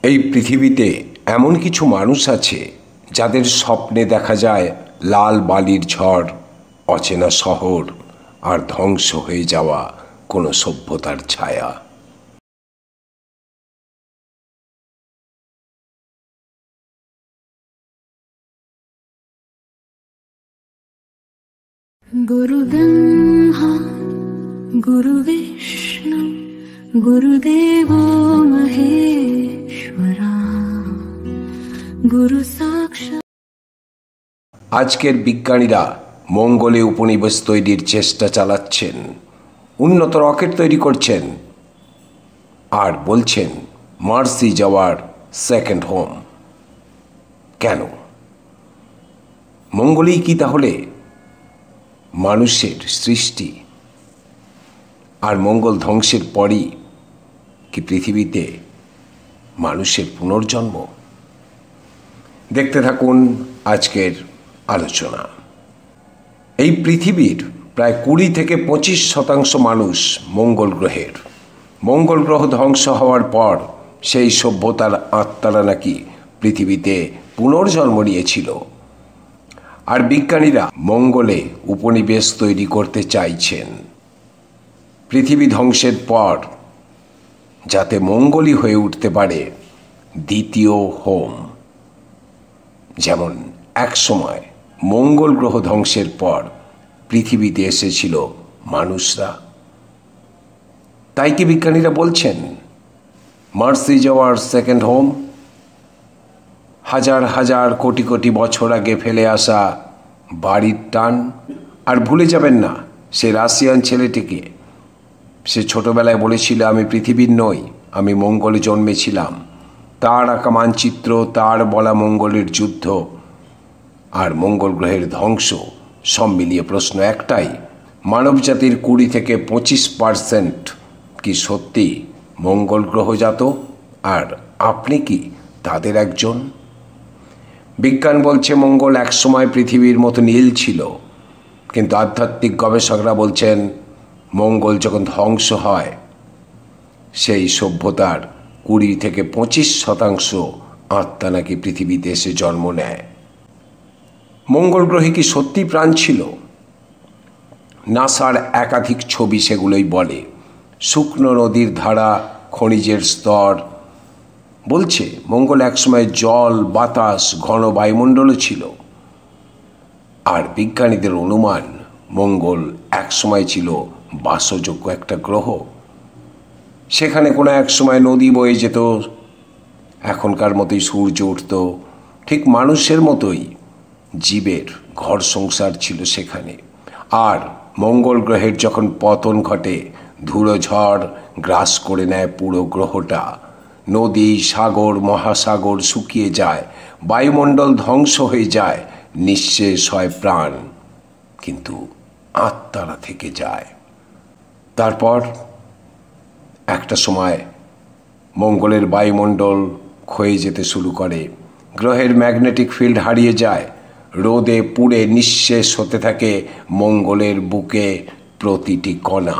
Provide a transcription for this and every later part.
এই পৃথিবীতে এমন কিছু মানুষ আছে যাদের স্বপ্নে দেখা যায় লাল বালির ঝড়, অচেনা শহর আর ধ্বংস হয়ে যাওয়া কোনো সভ্যতার ছায়া। गुरु ब्रह्मा गुरु विष्णु गुरुदेवो महेश्वरा गुरु साक्षात्। আজকের বিজ্ঞানীরা মঙ্গলে উপনিবেশ তৈরির চেষ্টা চালাচ্ছেন, উন্নত রকেট তৈরি করছেন আর বলছেন মার্সই যাওয়ার সেকেন্ড হোম। কেন? মঙ্গলেই কি তাহলে মানুষের সৃষ্টি? আর মঙ্গল ধ্বংসের পরই কি পৃথিবীতে মানুষের পুনর্জন্ম? দেখতে থাকুন আজকের আলোচনা। এই পৃথিবীর প্রায় 20 থেকে 25% মানুষ মঙ্গল গ্রহের। মঙ্গল গ্রহ ধ্বংস হওয়ার পর সেই সভ্যতার আত্মারা নাকি পৃথিবীতে পুনর্জন্ম নিয়েছিল। আর বিজ্ঞানীরা মঙ্গলে উপনিবেশ তৈরি করতে চাইছেন পৃথিবী ধ্বংসের পর, যাতে মঙ্গলই হয়ে উঠতে পারে দ্বিতীয় হোম। যেমন এক সময় মঙ্গল গ্রহ ধ্বংসের পর পৃথিবীতে এসেছিল মানুষরা। তাই কি বিজ্ঞানীরা বলছেন মার্সই যাওয়ার সেকেন্ড হোম? হাজার হাজার কোটি কোটি বছর আগে ফেলে আসা বাড়ির টান। আর ভুলে যাবেন না সে রাশিয়ান ছেলেটিকে। সে ছোটবেলায় বলেছিল, আমি পৃথিবীর নই, আমি মঙ্গলে জন্মেছিলাম। তার আঁকা মানচিত্র, তার বলা মঙ্গলের যুদ্ধ আর মঙ্গল গ্রহের ধ্বংস, সব মিলিয়ে প্রশ্ন একটাই, মানবজাতির 20 থেকে 25% কি সত্যি মঙ্গল গ্রহজাত? আর আপনি কি তাদের একজন? বিজ্ঞান বলছে মঙ্গল একসময় পৃথিবীর মতো নীল ছিল, কিন্তু আধ্যাত্মিক গবেষকরা বলছেন মঙ্গল যখন ধ্বংস হয় সেই সভ্যতার 20 থেকে 25% আত্মা নাকি পৃথিবীতে এসে জন্ম নেয়। মঙ্গল গ্রহে কি সত্যি প্রাণ ছিল? নাসার একাধিক ছবি সেগুলোই বলে। শুকনো নদীর ধারা, খনিজের স্তর বলছে মঙ্গল একসময় জল, বাতাস, ঘন বায়ুমণ্ডলও ছিল। আর বিজ্ঞানীদের অনুমান মঙ্গল একসময় ছিল বাসযোগ্য একটা গ্রহ। সেখানে কোনো এক সময় নদী বয়ে যেত, এখনকার মতোই সূর্য উঠত, ঠিক মানুষের মতোই জীবের ঘর সংসার ছিল সেখানে। আর মঙ্গল গ্রহের যখন পতন ঘটে, ধুলো ঝড় গ্রাস করে নেয় পুরো গ্রহটা, নদী, সাগর, মহাসাগর শুকিয়ে যায়, বায়ুমণ্ডল ধ্বংস হয়ে যায়, নিঃশেষ হয় প্রাণ, কিন্তু আত্মারা থেকে যায়। তারপর একটা সময় মঙ্গলের বায়ুমণ্ডল ক্ষয়ে যেতে শুরু করে, গ্রহের ম্যাগনেটিক ফিল্ড হারিয়ে যায়, রোদে পুড়ে নিঃশেষ হতে থাকে মঙ্গলের বুকে প্রতিটি কণা।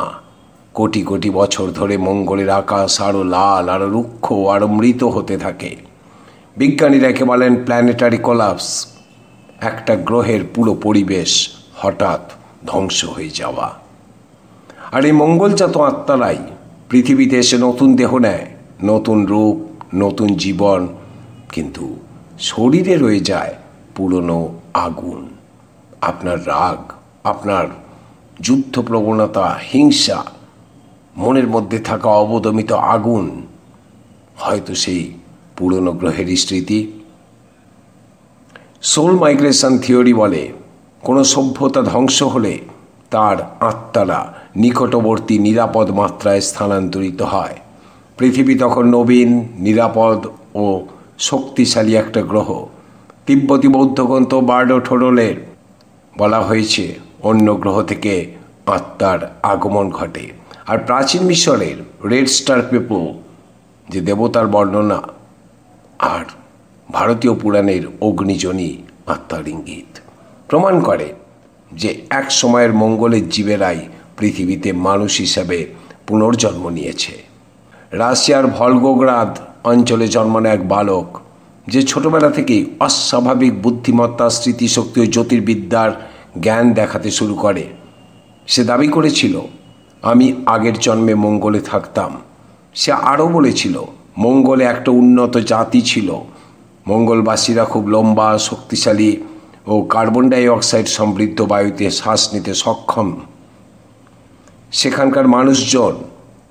কোটি কোটি বছর ধরে মঙ্গলের আকাশ আরও লাল, আরও রুক্ষ, আরও মৃত হতে থাকে। বিজ্ঞানীরা একে বলেন প্ল্যানেটারি কোলাপস, একটা গ্রহের পুরো পরিবেশ হঠাৎ ধ্বংস হয়ে যাওয়া। আর এই মঙ্গলজাত আত্মারাই পৃথিবীতে এসে নতুন দেহ নেয়, নতুন রূপ, নতুন জীবন, কিন্তু শরীরে রয়ে যায় পুরনো আগুন। আপনার রাগ, আপনার যুদ্ধ প্রবণতা, হিংসা, মনের মধ্যে থাকা অবদমিত আগুন, হয়তো সেই পুরনো গ্রহের স্মৃতি। সোল মাইগ্রেশন থিওরি বলে কোনো সভ্যতা ধ্বংস হলে তার আত্মারা নিকটবর্তী নিরাপদ মাত্রায় স্থানান্তরিত হয়। পৃথিবী তখন নবীন, নিরাপদ ও শক্তিশালী একটা গ্রহ। তিব্বতী বৌদ্ধগ্রন্থ বার্ডো ঠোডলের বলা হয়েছে অন্য গ্রহ থেকে আত্মার আগমন ঘটে। আর প্রাচীন মিশরের রেড স্টার পিপল যে দেবতার বর্ণনা, আর ভারতীয় পুরাণের অগ্নিজনী আত্মার ইঙ্গিত প্রমাণ করে যে এক সময়ের মঙ্গলের জীবেরাই পৃথিবীতে মানুষ হিসাবে পুনর্জন্ম নিয়েছে। রাশিয়ার ভলগোগ্রাদ অঞ্চলে জন্মানো এক বালক, যে ছোটবেলা থেকেই অস্বাভাবিক বুদ্ধিমত্তা, স্মৃতিশক্তি ও জ্যোতির্বিদ্যার জ্ঞান দেখাতে শুরু করে। সে দাবি করেছিল, আমি আগের জন্মে মঙ্গলে থাকতাম। সে আরও বলেছিল, মঙ্গলে একটা উন্নত জাতি ছিল। মঙ্গলবাসীরা খুব লম্বা, শক্তিশালী ও কার্বন ডাই অক্সাইড সমৃদ্ধ বায়ুতে শ্বাস নিতে সক্ষম। সেখানকার মানুষজন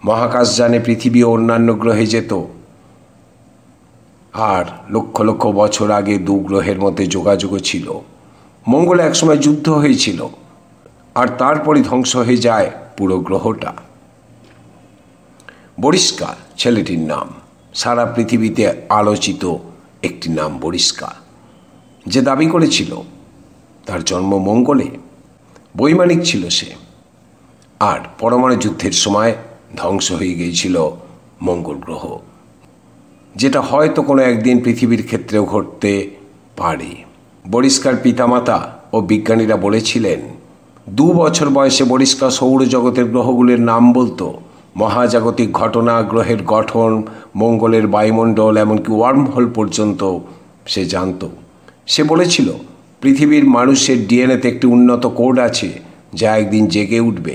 মহাকাশযানে পৃথিবী ও অন্যান্য গ্রহে যেত, আর লক্ষ লক্ষ বছর আগে দু গ্রহের মধ্যে যোগাযোগও ছিল। মঙ্গলে একসময় যুদ্ধ হয়েছিল, আর তারপরে ধ্বংস হয়ে যায় পুরো গ্রহটা। বরিস্কা ছেলেটির নাম, সারা পৃথিবীতে আলোচিত একটি নাম বরিস্কা, যে দাবি করেছিল তার জন্ম মঙ্গলে। বৈমানিক ছিল সে, আর পরমাণু যুদ্ধের সময় ধ্বংস হয়ে গিয়েছিল মঙ্গল গ্রহ, যেটা হয়তো কোনো একদিন পৃথিবীর ক্ষেত্রেও ঘটতে পারে। বরিস্কার পিতামাতা ও বিজ্ঞানীরা বলেছিলেন, 2 বছর বয়সে বরিস্কা সৌরজগতের গ্রহগুলির নাম বলতো। মহাজাগতিক ঘটনা, গ্রহের গঠন, মঙ্গলের বায়ুমণ্ডল, এমনকি ওয়ার্মহোল পর্যন্ত সে জানত। সে বলেছিল, পৃথিবীর মানুষের ডিএনএতে একটি উন্নত কোড আছে, যা একদিন জেগে উঠবে।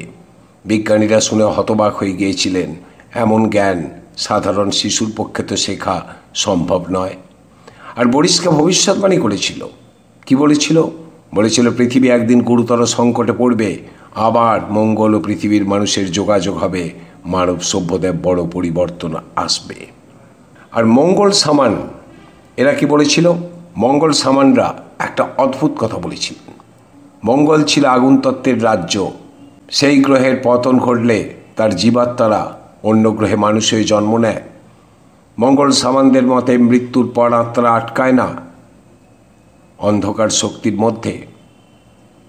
বিজ্ঞানীরা শুনে হতবাক হয়ে গিয়েছিলেন। এমন জ্ঞান সাধারণ শিশুর পক্ষে তো শেখা সম্ভব নয়। আর বরিস্কা ভবিষ্যৎবাণী করেছিল। কি বলেছিল? বলেছিল, পৃথিবী একদিন গুরুতর সংকটে পড়বে, আবার মঙ্গল ও পৃথিবীর মানুষের যোগাযোগ হবে, মানব সভ্যতায় বড় পরিবর্তন আসবে। আর মঙ্গল সামান, এরা কি বলেছিল? মঙ্গল সামানরা একটা অদ্ভুত কথা বলেছিলেন। মঙ্গল ছিল আগুন তত্ত্বের রাজ্য। সেই গ্রহের পতন ঘটলে তার জীবাত্মারা অন্য গ্রহে মানুষ হয়ে জন্ম নেয়। মঙ্গল সামানদের মতে মৃত্যুর পর আত্মারা আটকায় না অন্ধকার শক্তির মধ্যে,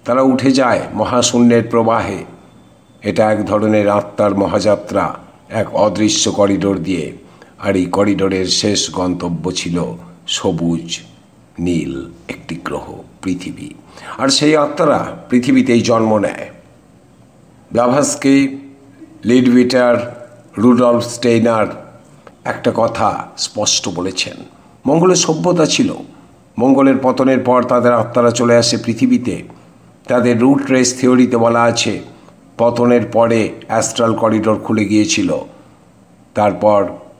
তারা উঠে যায় মহাশূন্যের প্রবাহে। এটা এক ধরনের আত্মার মহাযাত্রা, এক অদৃশ্য করিডোর দিয়ে। আর এই করিডোরের শেষ গন্তব্য ছিল সবুজ নীল একটি গ্রহ, পৃথিবী। আর সেই আত্মারা পৃথিবীতেই জন্ম নেয়। ব্লাভাস্কি, লিডভিটার, রুডলফ স্টেইনার একটা কথা স্পষ্ট বলেছেন, মঙ্গলের সভ্যতা ছিল। মঙ্গলের পতনের পর তাদের আত্মারা চলে আসে পৃথিবীতে। তাদের রুট রেস থিওরিতে বলা আছে, পতনের পরে অ্যাস্ট্রাল করিডোর খুলে গিয়েছিল। তারপর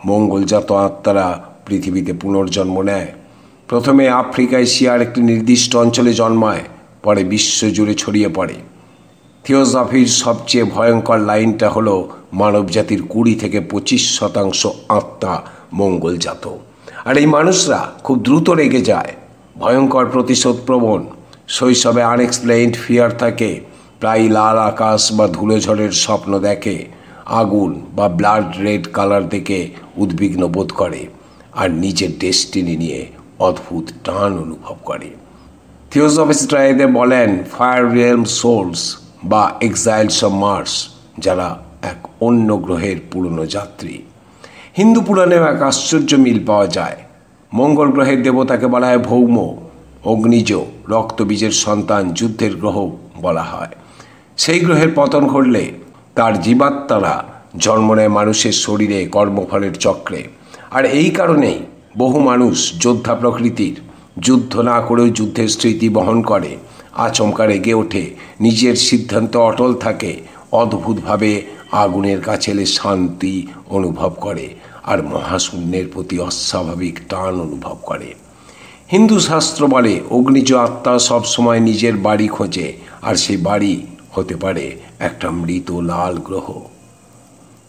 মঙ্গলজাত আত্মারা পৃথিবীতে পুনর্জন্ম নেয়। প্রথমে আফ্রিকা, এশিয়ার একটি নির্দিষ্ট অঞ্চলে জন্মায়, পরে বিশ্বজুড়ে ছড়িয়ে পড়ে। থিওসফির সবচেয়ে ভয়ঙ্কর লাইনটা হলো, মানবজাতির 20 থেকে 25% আত্মা মঙ্গলজাত। আর এই মানুষরা খুব দ্রুত রেগে যায়, ভয়ঙ্কর প্রতিশোধ প্রবণ। শৈশবে আনএক্সপ্লেইনড ফিয়ার থাকে, প্রায় লাল আকাশ বা ধুলোঝড়ের স্বপ্ন দেখে, আগুন বা ব্লাড রেড কালার দেখে উদ্বিগ্ন বোধ করে, আর নিজের ডেস্টিনি নিয়ে অদ্ভুত টান অনুভব করে। থিওসফিস্টরা এদের বলেন ফায়ার রিয়েলম সোলস বা এক্সাইলস অফ মার্স, যারা এক অন্য গ্রহের পুরনো যাত্রী। হিন্দু পুরাণেও এক আশ্চর্য মিল পাওয়া যায়। মঙ্গল গ্রহের দেবতাকে বলা হয় ভৌম, অগ্নিজ, রক্তবীজের সন্তান, যুদ্ধের গ্রহ বলা হয়। সেই গ্রহের পতন ঘটলে তার জীবাত্মারা জন্ম নেয় মানুষের শরীরে, কর্মফলের চক্রে। আর এই কারণেই বহু মানুষ যোদ্ধা প্রকৃতির, যুদ্ধ না করেও যুদ্ধের স্মৃতি বহন করে, আচমকা রেগে ওঠে, নিজের সিদ্ধান্ত অটল থাকে, অদ্ভুতভাবে আগুনের কাছে এলে শান্তি অনুভব করে, আর মহাশূন্যের প্রতি অস্বাভাবিক টান অনুভব করে। হিন্দু শাস্ত্র বলে, অগ্নিজ আত্মা সবসময় নিজের বাড়ি খোঁজে, আর সেই বাড়ি হতে পারে একটা মৃত লাল গ্রহ।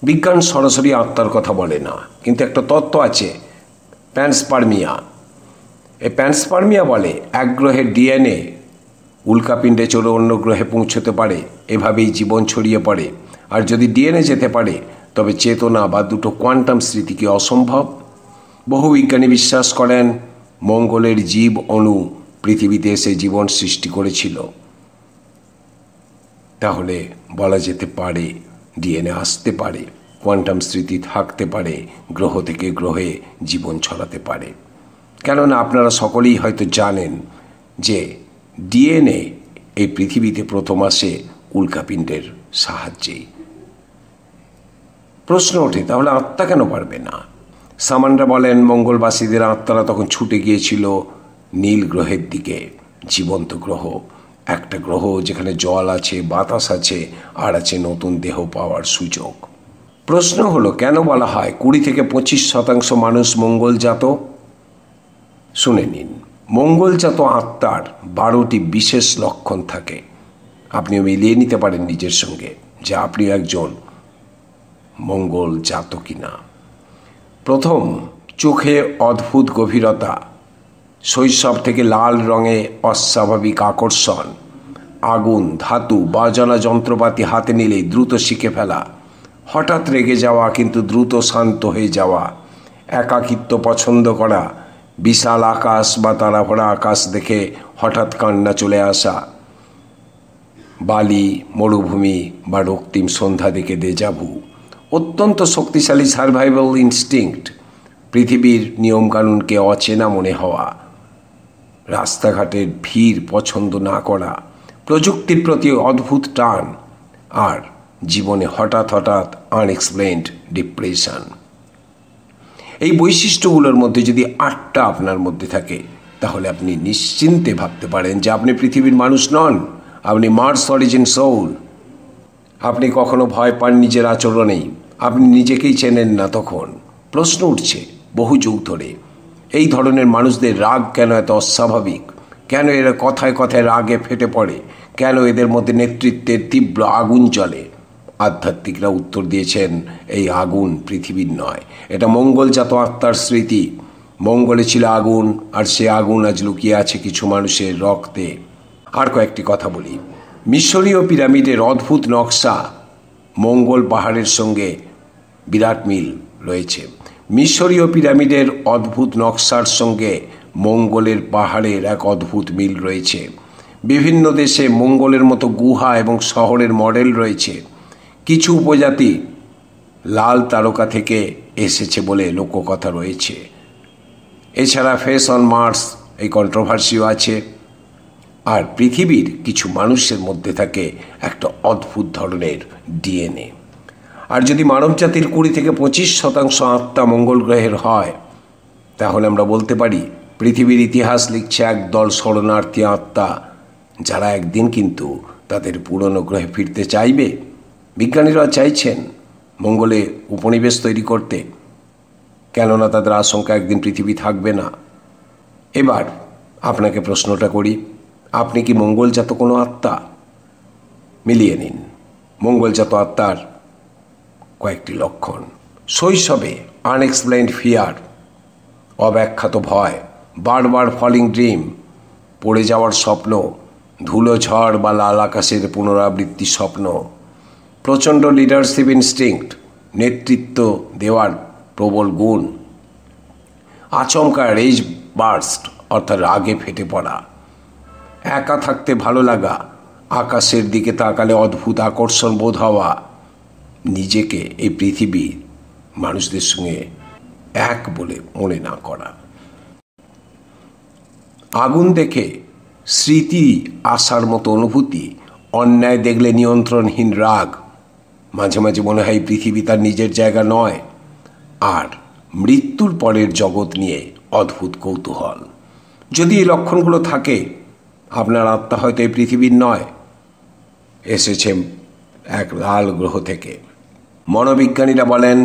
বিজ্ঞান সরাসরি আত্মার কথা বলে না, কিন্তু একটা তত্ত্ব আছে, প্যানস্পার্মিয়া। এই প্যানস্পার্মিয়া বলে, এক গ্রহের ডিএনএ উল্কাপিণ্ডে চলে অন্য গ্রহে পৌঁছতে পারে, এভাবেই জীবন ছড়িয়ে পড়ে। আর যদি ডিএনএ যেতে পারে, তবে চেতনা বা দুটো কোয়ান্টাম স্মৃতি কি অসম্ভব? বহু বিজ্ঞানী বিশ্বাস করেন মঙ্গলের জীব অণু পৃথিবীতে এসে জীবন সৃষ্টি করেছিল। তাহলে বলা যেতে পারে ডিএনএ আসতে পারে, কোয়ান্টাম স্মৃতি থাকতে পারে, গ্রহ থেকে গ্রহে জীবন ছড়াতে পারে। কেননা আপনারা সকলেই হয়তো জানেন যে ডিএনএ এই পৃথিবীতে প্রথম আসে উল্কাপিণ্ডের সাহায্যেই। প্রশ্ন ওঠে, তাহলে আত্মা কেন পারবে না? সামানরা বলেন মঙ্গলবাসীদের আত্মারা তখন ছুটে গিয়েছিল নীল গ্রহের দিকে। জীবন্ত গ্রহ, একটা গ্রহ যেখানে জল আছে, বাতাস আছে, আর আছে নতুন দেহ পাওয়ার সুযোগ। প্রশ্ন হলো, কেন বলা হয় 20-25% মানুষ মঙ্গলজাত? শুনে নিন, মঙ্গলজাত আত্মার 12টি বিশেষ লক্ষণ থাকে। আপনিও মিলিয়ে নিতে পারেন নিজের সঙ্গে যে আপনি একজন মঙ্গলজাত কিনা। প্রথম, চোখে অদ্ভুত গভীরতা, শৈশব থেকে লাল রঙে অস্বাভাবিক আকর্ষণ, আগুন, ধাতু বা অজানা যন্ত্রপাতি হাতে নিলেই দ্রুত শিখে ফেলা, হঠাৎ রেগে যাওয়া কিন্তু দ্রুত শান্ত হয়ে যাওয়া, একাকিত্ব পছন্দ করা, বিশাল আকাশ বা তারাভরা আকাশ দেখে হঠাৎ কান্না চলে আসা, বালি, মরুভূমি বা রক্তিম সন্ধ্যা দেখে দেজাভু, অত্যন্ত শক্তিশালী সার্ভাইভাল ইনস্টিংক্ট, পৃথিবীর নিয়মকানুনকে অচেনা মনে হওয়া, রাস্তাঘাটের ভিড় পছন্দ না করা, প্রযুক্তির প্রতি অদ্ভুত টান, আর জীবনে হঠাৎ হঠাৎ আনএক্সপ্লেইনড ডিপ্রেশন। এই বৈশিষ্ট্যগুলোর মধ্যে যদি 8টা আপনার মধ্যে থাকে, তাহলে আপনি নিশ্চিন্তে ভাবতে পারেন যে আপনি পৃথিবীর মানুষ নন, আপনি মার্স অরিজিন সোল। আপনি কখনো ভয় পান নিজের আচরণেই, আপনি নিজেকেই চেনেন না। তখন প্রশ্ন উঠছে বহু যুগ ধরে, এই ধরনের মানুষদের রাগ কেন এত অস্বাভাবিক? কেন এরা কথায় কথায় রাগে ফেটে পড়ে? কেন এদের মধ্যে নেতৃত্বের তীব্র আগুন জ্বলে? আধ্যাত্মিকরা উত্তর দিয়েছেন, এই আগুন পৃথিবীর নয়, এটা মঙ্গলজাত আত্মার স্মৃতি। মঙ্গলে ছিল আগুন, আর সে আগুন আজ লুকিয়ে আছে কিছু মানুষের রক্তে। আর কয়েকটি কথা বলি। মিশরীয় পিরামিডের অদ্ভুত নকশা মঙ্গল পাহাড়ের সঙ্গে বিরাট মিল রয়েছে। মিশরীয় পিরামিডের অদ্ভুত নকশার সঙ্গে মঙ্গলের পাহাড়ের এক অদ্ভুত মিল রয়েছে। বিভিন্ন দেশে মঙ্গলের মতো গুহা এবং শহরের মডেল রয়েছে। কিছু উপজাতি লাল তারকা থেকে এসেছে বলে লোককথা রয়েছে। এছাড়া ফেস অন মার্স এই কন্ট্রোভার্সিও আছে। আর পৃথিবীর কিছু মানুষের মধ্যে থাকে একটা অদ্ভুত ধরনের ডিএনএ। আর যদি মানবজাতির 20-25% আত্মা মঙ্গল গ্রহের হয়, তাহলে আমরা বলতে পারি পৃথিবীর ইতিহাস লিখছে একদল শরণার্থী আত্মা, যারা একদিন কিন্তু তাদের পুরনো গ্রহে ফিরতে চাইবে। বিজ্ঞানীরা চাইছেন মঙ্গলে উপনিবেশ তৈরি করতে, কেননা তাদের আশঙ্কা একদিন পৃথিবী থাকবে না। এবার আপনাকে প্রশ্নটা করি, আপনি কি মঙ্গলজাত কোনো আত্মা? মিলিয়ে নিন মঙ্গলজাত আত্মার কয়েকটি লক্ষণ। শৈশবে আনএক্সপ্লেইনড ফিয়ার, অব্যাখ্যাত ভয়, বারবার ফলিং ড্রিম, পড়ে যাওয়ার স্বপ্ন, ধুলো ঝড় বা লাল আকাশের পুনরাবৃত্তি স্বপ্ন, প্রচণ্ড লিডারশিপ ইনস্টিংক্ট, নেতৃত্ব দেওয়ার প্রবল গুণ, আচমকা রেজ বার্স্ট অর্থাৎ রাগে ফেটে পড়া, একা থাকতে ভালো লাগা, আকাশের দিকে তাকালে অদ্ভুত আকর্ষণ বোধ হওয়া, নিজেকে এই পৃথিবীর মানুষদের সঙ্গে এক বলে মনে না করা, আগুন দেখে স্মৃতি আসার মতো অনুভূতি, অন্যায় দেখলে নিয়ন্ত্রণহীন রাগ, মাঝে মাঝে মনে হয় পৃথিবী তার নিজের জায়গা নয়, আর মৃত্যুর পরের জগৎ নিয়ে অদ্ভুত কৌতূহল। যদি এই লক্ষণগুলো থাকে, আপনার আত্মা হয়তো এই পৃথিবীর নয়, এসেছে এক লাল গ্রহ থেকে। মনোবিজ্ঞানীরা বলেন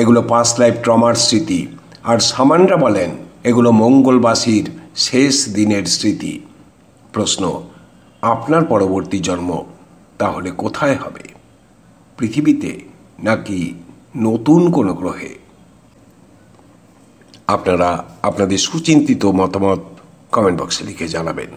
এগুলো পাস্ট লাইফ ট্রমার স্মৃতি, আর সামানরা বলেন এগুলো মঙ্গলবাসীর শেষ দিনের স্মৃতি। প্রশ্ন, আপনার পরবর্তী জন্ম তাহলে কোথায় হবে? পৃথিবীতে নাকি নতুন কোনো গ্রহে? আপনারা আপনাদের সুচিন্তিত মতামত কমেন্ট বক্সে লিখে জানাবেন।